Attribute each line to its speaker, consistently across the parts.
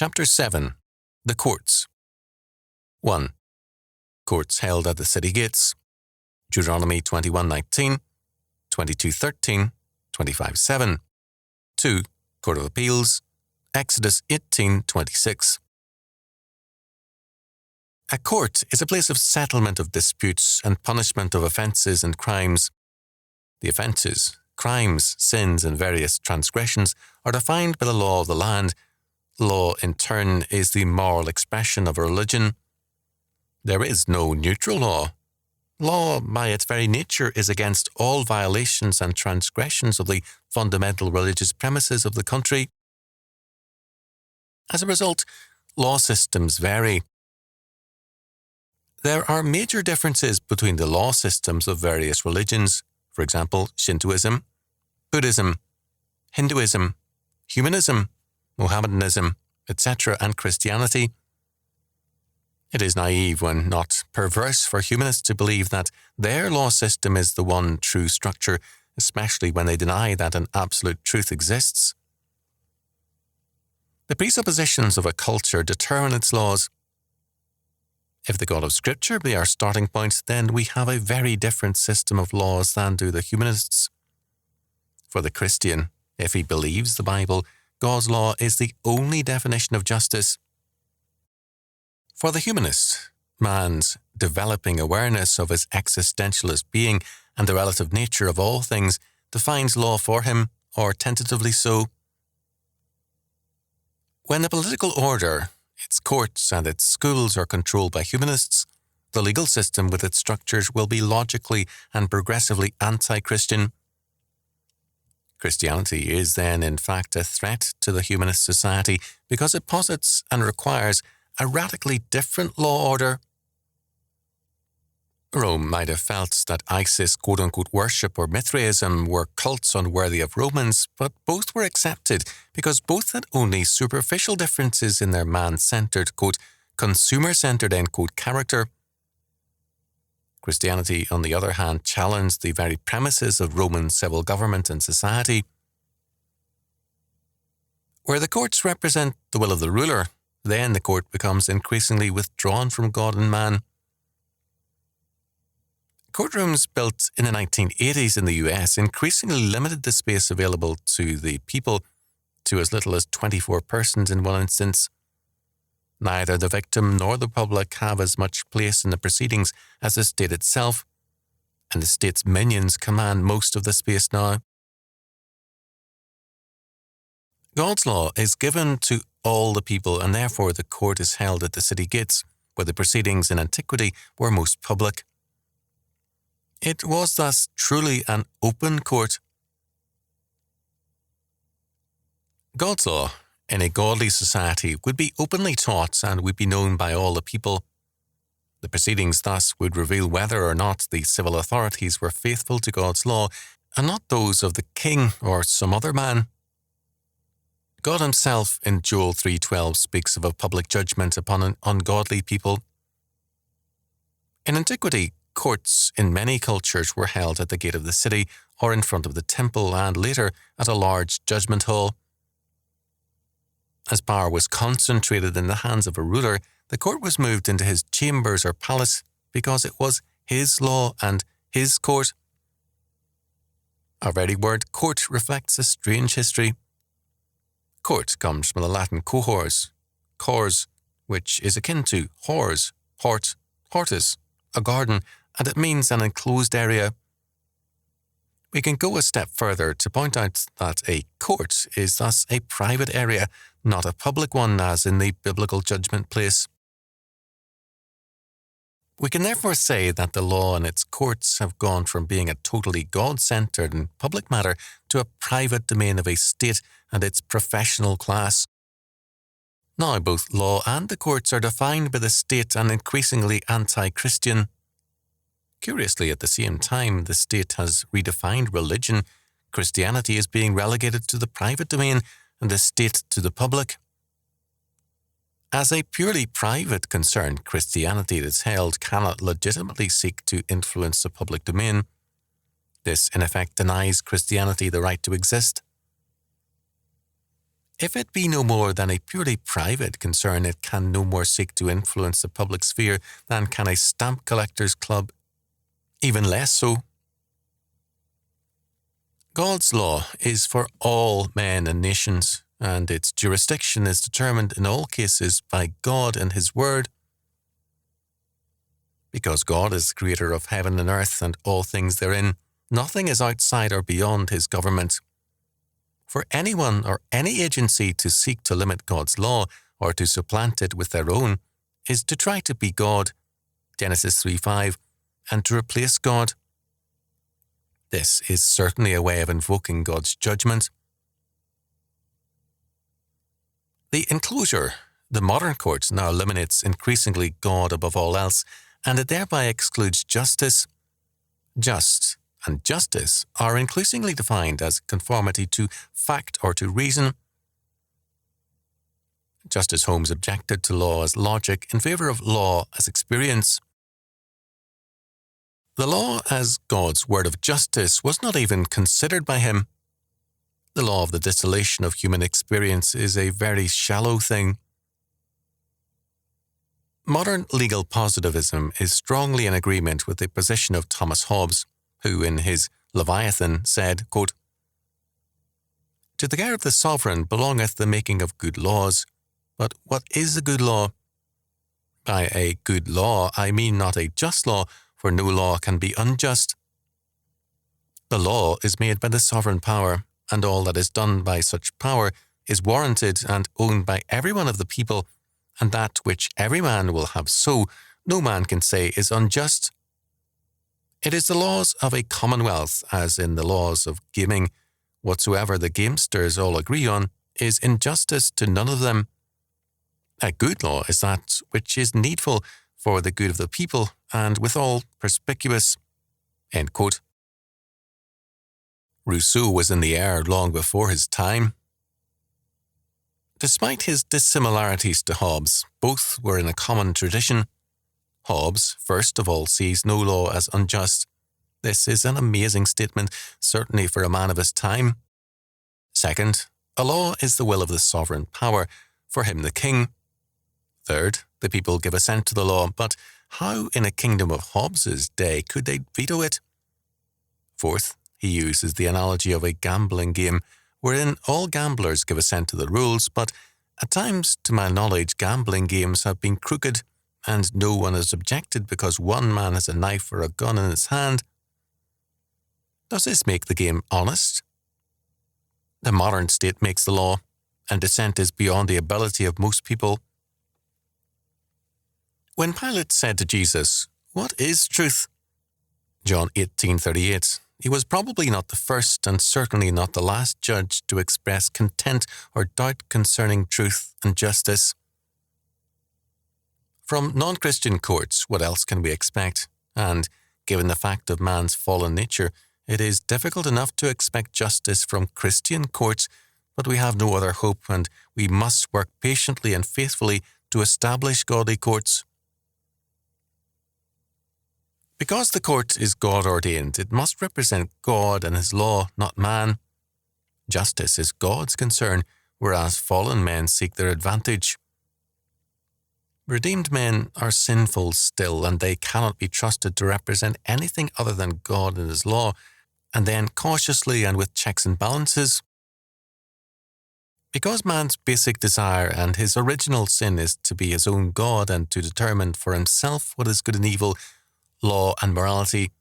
Speaker 1: Chapter 7. The Courts. 1. Courts held at the city gates. Deuteronomy 21:19, 22:13, 25:7. 2. Court of Appeals. Exodus 18:26. A court is a place of settlement of disputes and punishment of offences and crimes. The offences, crimes, sins, and various transgressions are defined by the law of the land. Law, in turn, is the moral expression of a religion. There is no neutral law. Law, by its very nature, is against all violations and transgressions of the fundamental religious premises of the country. As a result, law systems vary. There are major differences between the law systems of various religions, for example, Shintoism, Buddhism, Hinduism, Humanism, Mohammedanism, etc., and Christianity. It is naive, when not perverse, for humanists to believe that their law system is the one true structure, especially when they deny that an absolute truth exists. The presuppositions of a culture determine its laws. If the God of Scripture be our starting point, then we have a very different system of laws than do the humanists. For the Christian, if he believes the Bible, God's law is the only definition of justice. For the humanist, man's developing awareness of his existentialist being and the relative nature of all things defines law for him, or tentatively so. When the political order, its courts and its schools are controlled by humanists, the legal system with its structures will be logically and progressively anti-Christian. Christianity is then, in fact, a threat to the humanist society because it posits and requires a radically different law order. Rome might have felt that Isis quote-unquote worship or Mithraism were cults unworthy of Romans, but both were accepted because both had only superficial differences in their man-centered, quote, consumer-centered, end quote, character. Christianity, on the other hand, challenged the very premises of Roman civil government and society. Where the courts represent the will of the ruler, then the court becomes increasingly withdrawn from God and man. Courtrooms built in the 1980s in the US increasingly limited the space available to the people to as little as 24 persons in one instance. Neither the victim nor the public have as much place in the proceedings as the state itself, and the state's minions command most of the space now. God's law is given to all the people, and therefore the court is held at the city gates, where the proceedings in antiquity were most public. It was thus truly an open court. God's law, in a godly society, would be openly taught and would be known by all the people. The proceedings thus would reveal whether or not the civil authorities were faithful to God's law, and not those of the king or some other man. God himself in Joel 3:12 speaks of a public judgment upon an ungodly people. In antiquity, courts in many cultures were held at the gate of the city or in front of the temple, and later at a large judgment hall. As power was concentrated in the hands of a ruler, the court was moved into his chambers or palace because it was his law and his court. Our very word court reflects a strange history. Court comes from the Latin cohors, cors, which is akin to hors, hort, hortus, a garden, and it means an enclosed area. We can go a step further to point out that a court is thus a private area, not a public one as in the biblical judgment place. We can therefore say that the law and its courts have gone from being a totally God-centered and public matter to a private domain of a state and its professional class. Now both law and the courts are defined by the state and increasingly anti-Christian. Curiously, at the same time, the state has redefined religion. Christianity is being relegated to the private domain and the state to the public. As a purely private concern, Christianity that is held cannot legitimately seek to influence the public domain. This, in effect, denies Christianity the right to exist. If it be no more than a purely private concern, it can no more seek to influence the public sphere than can a stamp collector's club, even less so. God's law is for all men and nations, and its jurisdiction is determined in all cases by God and His Word. Because God is the creator of heaven and earth and all things therein, nothing is outside or beyond His government. For anyone or any agency to seek to limit God's law or to supplant it with their own is to try to be God, Genesis 3:5, and to replace God. This is certainly a way of invoking God's judgment. The enclosure, the modern court, now eliminates increasingly God above all else, and it thereby excludes justice. Just and justice are increasingly defined as conformity to fact or to reason. Justice Holmes objected to law as logic in favour of law as experience. The law as God's word of justice was not even considered by him. The law of the distillation of human experience is a very shallow thing. Modern legal positivism is strongly in agreement with the position of Thomas Hobbes, who in his Leviathan said, quote, "To the care of the sovereign belongeth the making of good laws. But what is a good law? By a good law I mean not a just law, for no law can be unjust. The law is made by the sovereign power, and all that is done by such power is warranted and owned by every one of the people, and that which every man will have so, no man can say is unjust. It is the laws of a commonwealth, as in the laws of gaming. Whatsoever the gamesters all agree on is injustice to none of them. A good law is that which is needful for the good of the people, and withal perspicuous." End quote. Rousseau was in the air long before his time. Despite his dissimilarities to Hobbes, both were in a common tradition. Hobbes, first of all, sees no law as unjust. This is an amazing statement, certainly for a man of his time. Second, a law is the will of the sovereign power, for him the king. Third, the people give assent to the law, but how in a kingdom of Hobbes's day could they veto it? Fourth, he uses the analogy of a gambling game, wherein all gamblers give assent to the rules, but at times, to my knowledge, gambling games have been crooked, and no one has objected because one man has a knife or a gun in his hand. Does this make the game honest? The modern state makes the law, and dissent is beyond the ability of most people. When Pilate said to Jesus, "What is truth?" John 18:38, he was probably not the first and certainly not the last judge to express content or doubt concerning truth and justice. From non-Christian courts, what else can we expect? And, given the fact of man's fallen nature, it is difficult enough to expect justice from Christian courts, but we have no other hope, and we must work patiently and faithfully to establish godly courts. Because the court is God-ordained, it must represent God and His law, not man. Justice is God's concern, whereas fallen men seek their advantage. Redeemed men are sinful still, and they cannot be trusted to represent anything other than God and His law, and then cautiously and with checks and balances. Because man's basic desire and his original sin is to be his own God and to determine for himself what is good and evil, law and morality,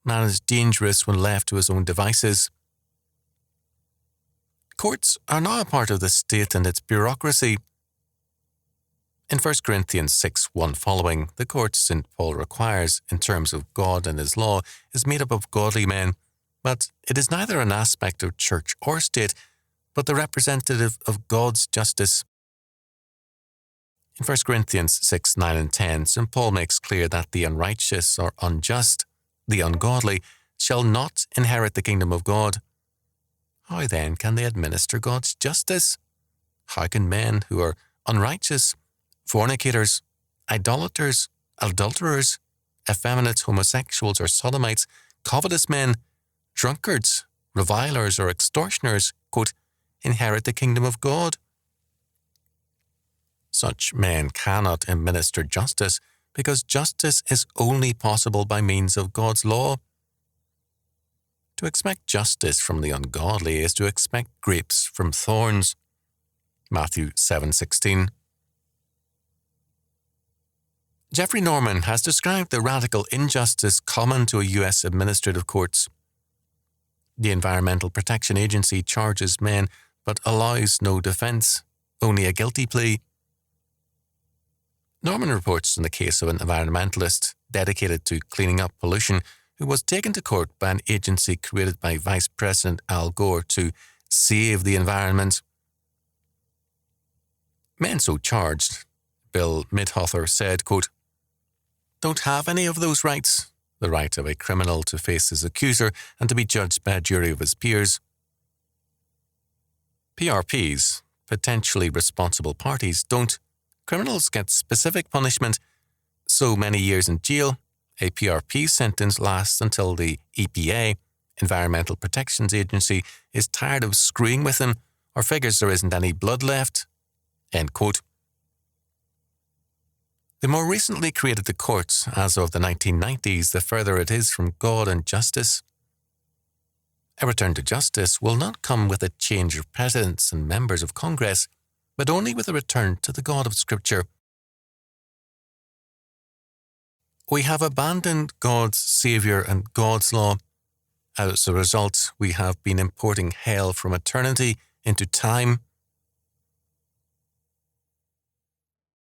Speaker 1: man is dangerous when left to his own devices. Courts are now a part of the state and its bureaucracy. In 1 Corinthians 6:1 following, the court St. Paul requires, in terms of God and His law, is made up of godly men, but it is neither an aspect of church or state, but the representative of God's justice. In 1 Corinthians 6:9 and 10, St. Paul makes clear that the unrighteous or unjust, the ungodly, shall not inherit the kingdom of God. How then can they administer God's justice? How can men who are unrighteous, fornicators, idolaters, adulterers, effeminate homosexuals or sodomites, covetous men, drunkards, revilers or extortioners, quote, inherit the kingdom of God? Such men cannot administer justice because justice is only possible by means of God's law. To expect justice from the ungodly is to expect grapes from thorns. Matthew 7:16. Jeffrey Norman has described the radical injustice common to U.S. administrative courts. The Environmental Protection Agency charges men but allows no defense, only a guilty plea. Norman reports on the case of an environmentalist dedicated to cleaning up pollution who was taken to court by an agency created by Vice President Al Gore to save the environment. Men so charged, Bill Midhother said, quote, "don't have any of those rights, the right of a criminal to face his accuser and to be judged by a jury of his peers. PRPs, potentially responsible parties, don't. Criminals get specific punishment, so many years in jail. A PRP sentence lasts until the EPA, Environmental Protection Agency, is tired of screwing with them or figures there isn't any blood left." End quote. The more recently created the courts, as of the 1990s, the further it is from God and justice. A return to justice will not come with a change of presidents and members of Congress, but only with a return to the God of Scripture. We have abandoned God's Saviour and God's law. As a result, we have been importing hell from eternity into time.